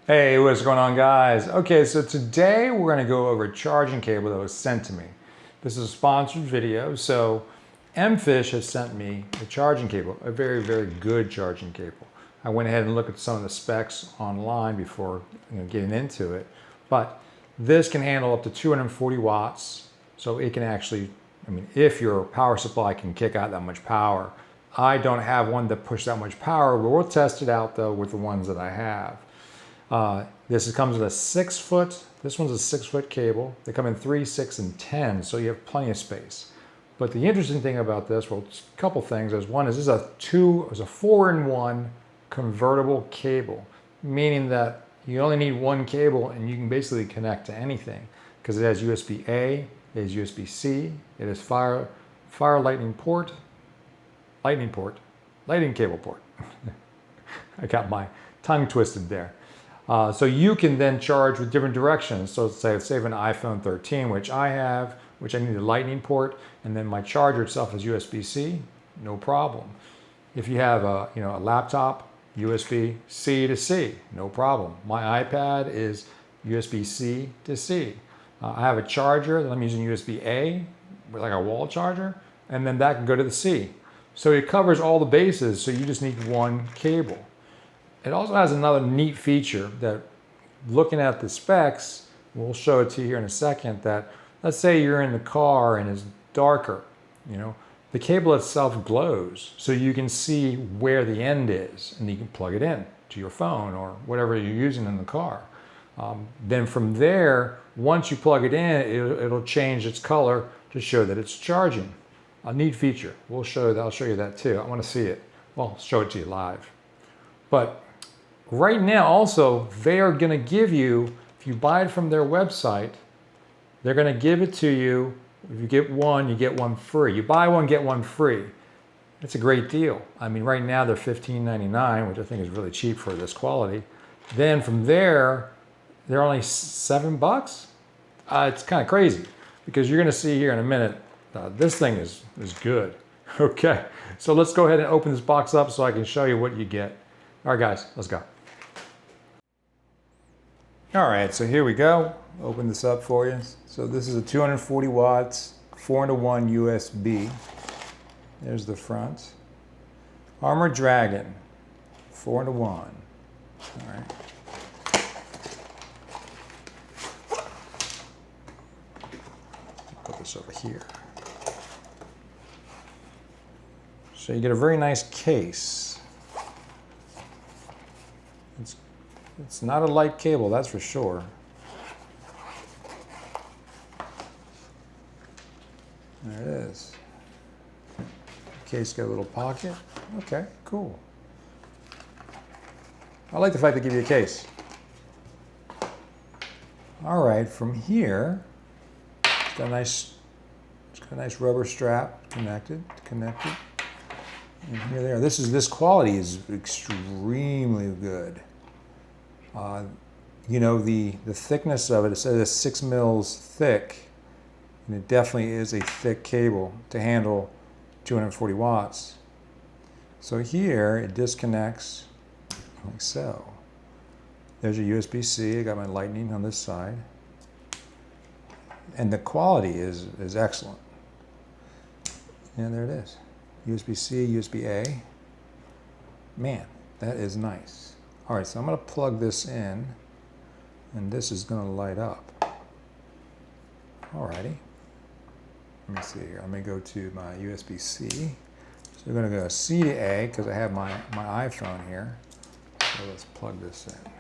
Hey, what's going on, guys? Okay, so today we're going to go over a charging cable that was sent to me. This is a sponsored video, so MFISH has sent me a charging cable, a very, very good charging cable. I went ahead and looked at some of the specs online before getting into it, but this can handle up to 240 watts, so it can actually, if your power supply can kick out that much power. I don't have one that pushes that much power, but we'll test it out though with the ones that I have. This comes with a 6-foot, this one's a 6-foot cable. They come in 3, 6, and 10, so you have plenty of space. But the interesting thing about this, well, a couple things. One is this is a 4-in-1 convertible cable, meaning that you only need one cable and you can basically connect to anything because it has USB-A, it has USB-C, it has fire lightning cable port. I got my tongue twisted there. So you can then charge with different directions. So say an iPhone 13, which I have, which I need a lightning port, and then my charger itself is USB-C, no problem. If you have a laptop, USB-C to C, no problem. My iPad is USB-C to C. I have a charger that I'm using USB-A, like a wall charger, and then that can go to the C. So it covers all the bases, so you just need one cable. It also has another neat feature that, looking at the specs, we'll show it to you here in a second, that let's say you're in the car and it's darker, the cable itself glows so you can see where the end is and you can plug it in to your phone or whatever you're using in the car. Then from there, once you plug it in, it'll change its color to show that it's charging. A neat feature. I'll show you that too. I want to see it. Well, I'll show it to you live. But right now also, they are going to give you, if you buy it from their website, they're going to give it to you. If you get one, you get one free. You buy one, get one free. It's a great deal. Right now they're $15.99, which I think is really cheap for this quality. Then from there, they're only $7. It's kind of crazy because you're going to see here in a minute, this thing is good. Okay, so let's go ahead and open this box up so I can show you what you get. All right, guys, let's go. All right, so here we go. Open this up for you. So this is a 240 watts, 4-in-1 USB. There's the front. Armored Dragon, 4-in-1. All right. Put this over here. So you get a very nice case. It's not a light cable, that's for sure. There it is. Case got a little pocket. Okay, cool. I like the fact they give you a case. All right, from here, it's got a nice rubber strap connected. And here they are. This quality is extremely good. The thickness of it says it's 6 mils thick, and it definitely is a thick cable to handle 240 watts. So here it disconnects like so. There's your USB-C. I got my lightning on this side. And the quality is excellent. And there it is. USB-C, USB-A. Man, that is nice. All right, so I'm going to plug this in, and this is going to light up. All righty. Let me see here. I'm going to go to my USB-C. So we're going to go C to A because I have my iPhone here. So let's plug this in.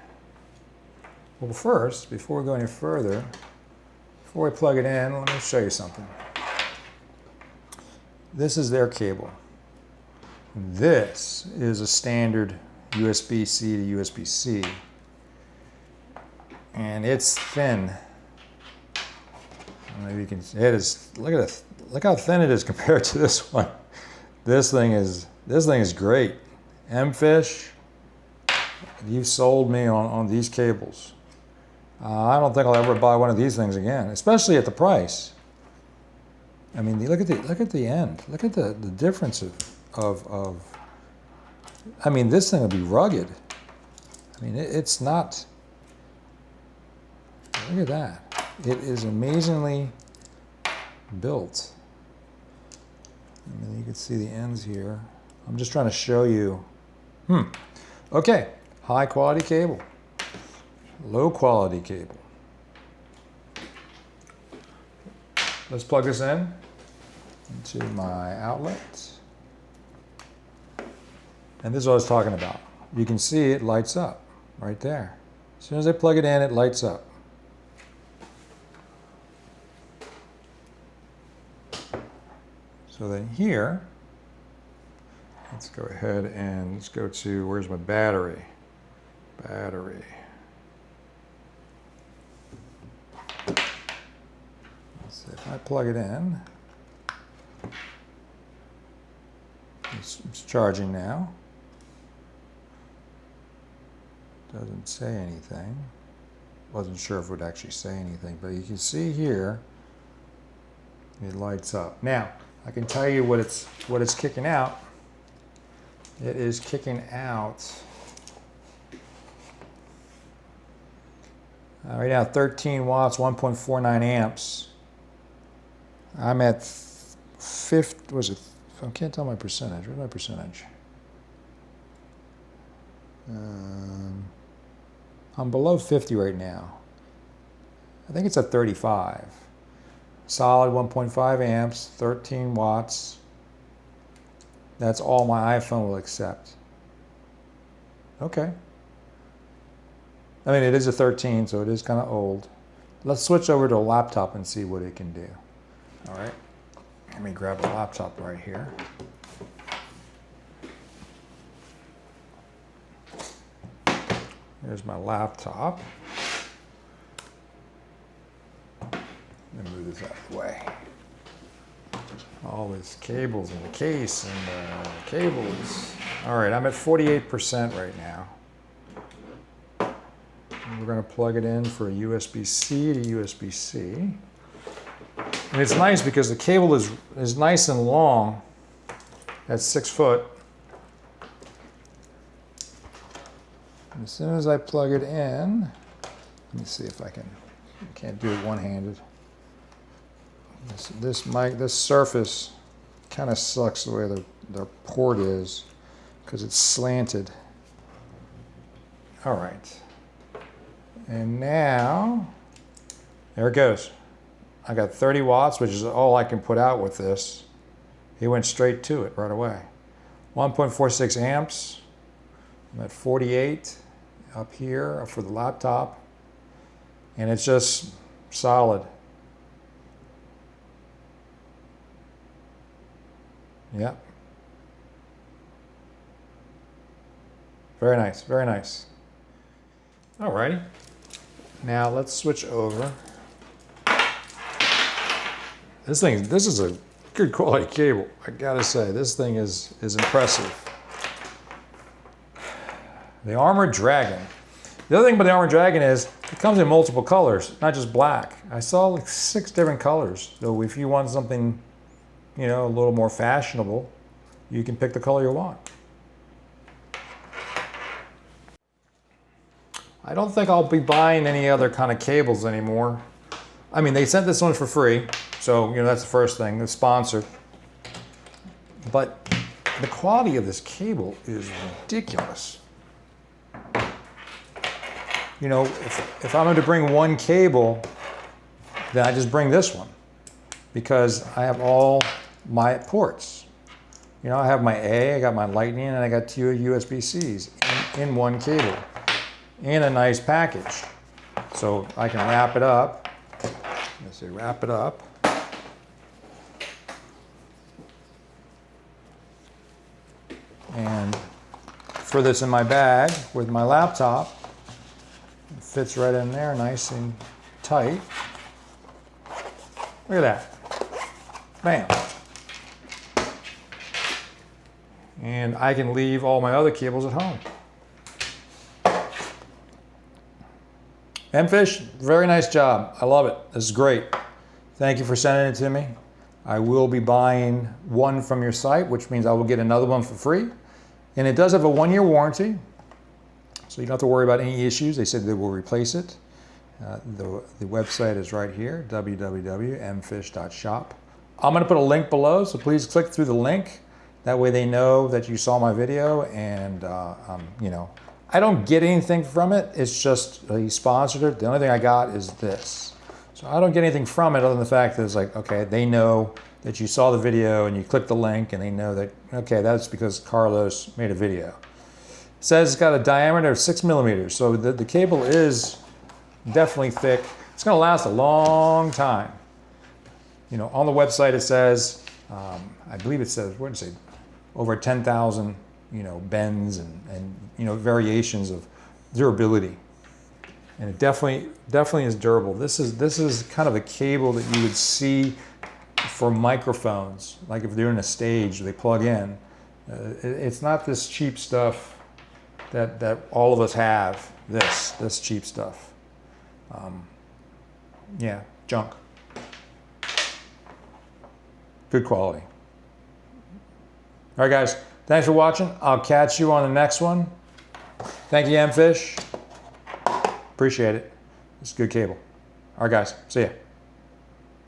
Well, first, before we go any further, before I plug it in, let me show you something. This is their cable. This is a standard USB-C to USB-C, and it's thin. Maybe you can see it is. Look how thin it is compared to this one. This thing is great. MFISH, you've sold me on these cables. I don't think I'll ever buy one of these things again, especially at the price. Look at the end. Look at the difference of. This thing will be rugged. It's not Look at that. It is amazingly built. And then you can see the ends here. I'm just trying to show you. Okay, high quality cable, low quality cable. Let's plug this in into my outlet. And this is what I was talking about. You can see it lights up right there. As soon as I plug it in, it lights up. So then here, let's go ahead and let's go to, where's my battery? Battery. Let's see if I plug it in. It's charging now. Doesn't say anything. Wasn't sure if it would actually say anything, but you can see here, it lights up. Now, I can tell you what it's kicking out. It is kicking out right now 13 watts, 1.49 amps. I'm at 50, was it? I can't tell my percentage. Where's my percentage? I'm below 50 right now. I think it's at 35. Solid 1.5 amps, 13 watts. That's all my iPhone will accept. Okay. I mean, it is a 13, so it is kind of old. Let's switch over to a laptop and see what it can do. All right. Let me grab a laptop right here. Here's my laptop. Let me move this out of the way. All these cables in the case and cables. All right, I'm at 48% right now. And we're going to plug it in for a USB-C to USB-C. And it's nice because the cable is nice and long. That's 6 foot. And as soon as I plug it in, let me see if I can't do it one-handed. This surface kind of sucks the way the port is because it's slanted. All right. And now, there it goes. I got 30 watts, which is all I can put out with this. He went straight to it right away. 1.46 amps. I'm at 48 up here for the laptop. And it's just solid. Yep. Very nice, very nice. All righty. Now let's switch over. This is a good quality cable. I gotta say, this thing is impressive. The Armored Dragon. The other thing about the Armored Dragon is it comes in multiple colors, not just black. I saw like 6 different colors. So if you want something, you know, a little more fashionable, you can pick the color you want. I don't think I'll be buying any other kind of cables anymore. I mean, they sent this one for free, so you know that's the first thing. It's sponsored. But the quality of this cable is ridiculous. You know, if I'm going to bring one cable, then I just bring this one because I have all my ports. You know, I have my A, I got my Lightning, and I got 2 USB-Cs in one cable in a nice package. So I can wrap it up. Let's see, wrap it up. And throw this in my bag with my laptop. It fits right in there, nice and tight. Look at that. Bam. And I can leave all my other cables at home. MFISH, very nice job. I love it. This is great. Thank you for sending it to me. I will be buying one from your site, which means I will get another one for free. And it does have a 1-year warranty, so you don't have to worry about any issues. They said they will replace it. The website is right here, www.mfish.shop. I'm going to put a link below, so please click through the link. That way they know that you saw my video, and you know, I don't get anything from it. It's just he sponsored it. The only thing I got is this. So I don't get anything from it other than the fact that it's like, okay, they know that you saw the video and you click the link, and they know that, okay, that's because Carlos made a video. It says it's got a diameter of 6 millimeters, so the cable is definitely thick. It's going to last a long time. You know, on the website it says, I believe it says, what did it say, over 10,000, you know, bends and you know, variations of durability. And it definitely is durable. This is kind of a cable that you would see for microphones, like if they're in a stage they plug in. It's not this cheap stuff that all of us have. This cheap stuff. Yeah, junk. Good quality. All right, guys. Thanks for watching. I'll catch you on the next one. Thank you, MFISH. Appreciate it. It's a good cable. All right, guys. See ya.